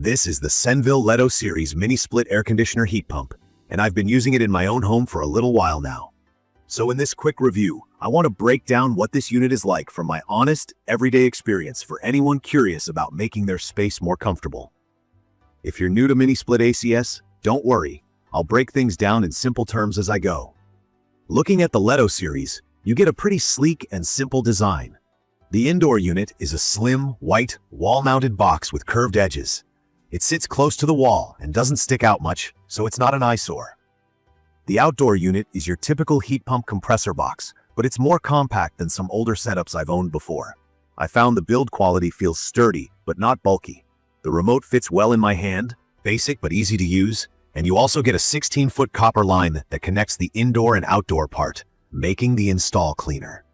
This is the Senville LETO series mini split air conditioner heat pump, and I've been using it in my own home for a little while now. So in this quick review, I want to break down what this unit is like from my honest, everyday experience for anyone curious about making their space more comfortable. If you're new to mini split ACS, don't worry, I'll break things down in simple terms as I go. Looking at the LETO series, you get a pretty sleek and simple design. The indoor unit is a slim, white, wall-mounted box with curved edges. It sits close to the wall and doesn't stick out much, so it's not an eyesore. The outdoor unit is your typical heat pump compressor box, but it's more compact than some older setups I've owned before. I found the build quality feels sturdy, but not bulky. The remote fits well in my hand, basic but easy to use, and you also get a 16-foot copper line that connects the indoor and outdoor part, making the install cleaner.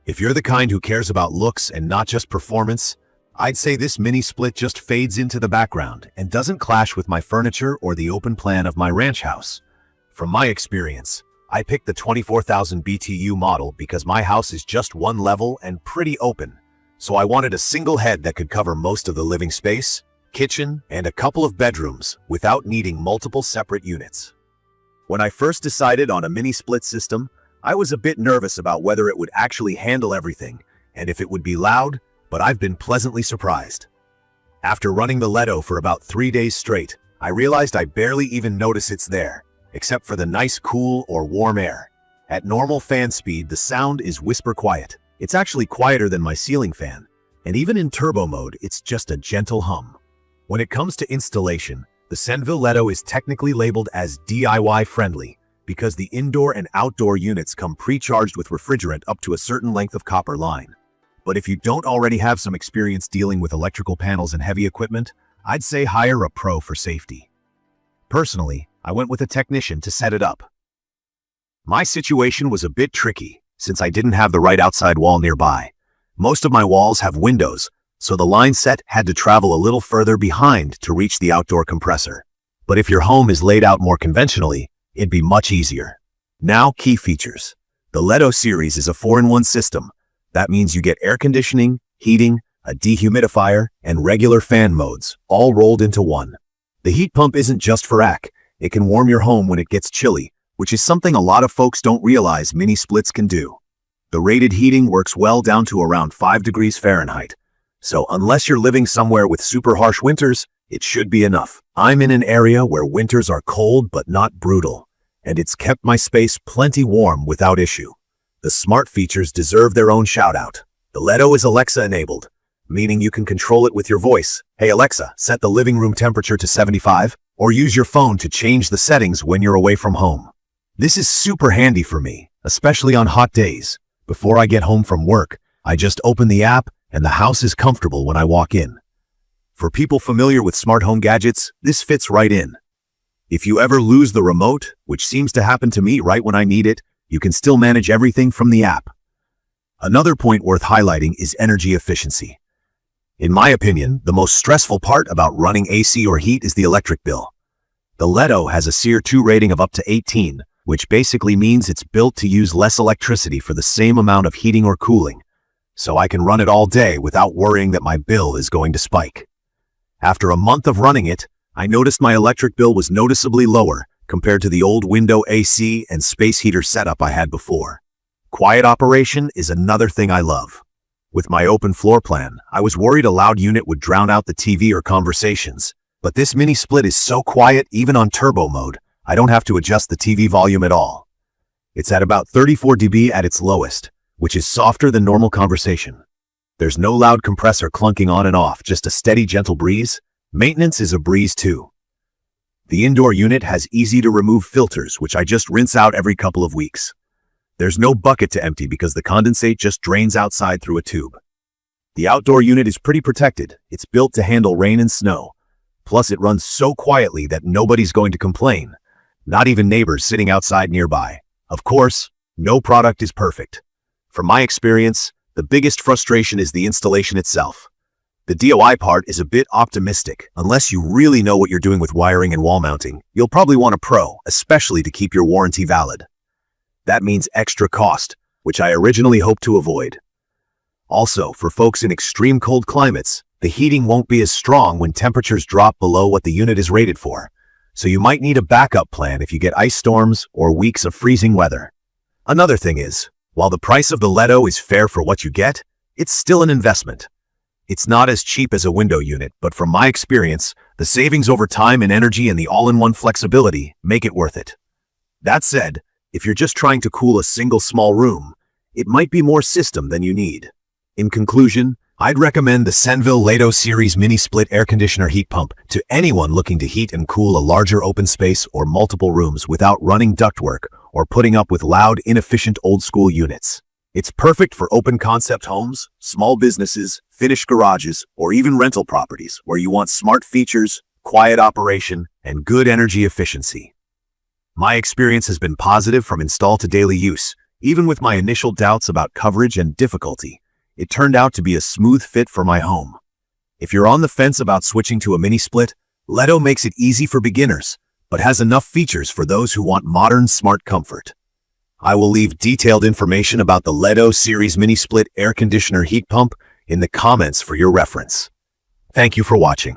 If you're the kind who cares about looks and not just performance, I'd say this mini split just fades into the background and doesn't clash with my furniture or the open plan of my ranch house. From my experience, I picked the 24,000 BTU model because my house is just one level and pretty open, so I wanted a single head that could cover most of the living space, kitchen, and a couple of bedrooms without needing multiple separate units. When I first decided on a mini split system, I was a bit nervous about whether it would actually handle everything and if it would be loud, but I've been pleasantly surprised. After running the LETO for about 3 days straight, I realized I barely even notice it's there, except for the nice cool or warm air. At normal fan speed, the sound is whisper quiet. It's actually quieter than my ceiling fan, and even in turbo mode, it's just a gentle hum. When it comes to installation, the Senville LETO is technically labeled as DIY friendly because the indoor and outdoor units come pre-charged with refrigerant up to a certain length of copper line. But if you don't already have some experience dealing with electrical panels and heavy equipment, I'd say hire a pro for safety. Personally, I went with a technician to set it up. My situation was a bit tricky since I didn't have the right outside wall nearby. Most of my walls have windows, so the line set had to travel a little further behind to reach the outdoor compressor. But if your home is laid out more conventionally, it'd be much easier. Now, key features. The LETO series is a 4-in-1 system. That means you get air conditioning, heating, a dehumidifier, and regular fan modes, all rolled into one. The heat pump isn't just for AC. It can warm your home when it gets chilly, which is something a lot of folks don't realize mini splits can do. The rated heating works well down to around 5 degrees Fahrenheit. So unless you're living somewhere with super harsh winters, it should be enough. I'm in an area where winters are cold but not brutal, and it's kept my space plenty warm without issue. The smart features deserve their own shout-out. The LETO is Alexa-enabled, meaning you can control it with your voice. Hey Alexa, set the living room temperature to 75, or use your phone to change the settings when you're away from home. This is super handy for me, especially on hot days. Before I get home from work, I just open the app and the house is comfortable when I walk in. For people familiar with smart home gadgets, this fits right in. If you ever lose the remote, which seems to happen to me right when I need it, you can still manage everything from the app. Another point worth highlighting is energy efficiency. In my opinion, the most stressful part about running AC or heat is the electric bill. The LETO has a SEER 2 rating of up to 18, which basically means it's built to use less electricity for the same amount of heating or cooling, so I can run it all day without worrying that my bill is going to spike. After a month of running it, I noticed my electric bill was noticeably lower compared to the old window AC and space heater setup I had before. Quiet operation is another thing I love. With my open floor plan, I was worried a loud unit would drown out the TV or conversations, but this mini split is so quiet even on turbo mode, I don't have to adjust the TV volume at all. It's at about 34 dB at its lowest, which is softer than normal conversation. There's no loud compressor clunking on and off, just a steady gentle breeze. Maintenance is a breeze too. The indoor unit has easy-to-remove filters, which I just rinse out every couple of weeks. There's no bucket to empty because the condensate just drains outside through a tube. The outdoor unit is pretty protected. It's built to handle rain and snow. Plus, it runs so quietly that nobody's going to complain, not even neighbors sitting outside nearby. Of course, no product is perfect. From my experience, the biggest frustration is the installation itself. The DIY part is a bit optimistic. Unless you really know what you're doing with wiring and wall mounting, you'll probably want a pro, especially to keep your warranty valid. That means extra cost, which I originally hoped to avoid. Also, for folks in extreme cold climates, the heating won't be as strong when temperatures drop below what the unit is rated for, so you might need a backup plan if you get ice storms or weeks of freezing weather. Another thing is, while the price of the Leto is fair for what you get, it's still an investment. It's not as cheap as a window unit, but from my experience, the savings over time and energy and the all-in-one flexibility make it worth it. That said, if you're just trying to cool a single small room, it might be more system than you need. In conclusion, I'd recommend the Senville LETO series mini-split air conditioner heat pump to anyone looking to heat and cool a larger open space or multiple rooms without running ductwork or putting up with loud, inefficient old-school units. It's perfect for open-concept homes, small businesses, finished garages, or even rental properties where you want smart features, quiet operation, and good energy efficiency. My experience has been positive from install to daily use. Even with my initial doubts about coverage and difficulty, it turned out to be a smooth fit for my home. If you're on the fence about switching to a mini-split, Leto makes it easy for beginners, but has enough features for those who want modern, smart comfort. I will leave detailed information about the Leto series mini-split air conditioner heat pump in the comments for your reference. Thank you for watching.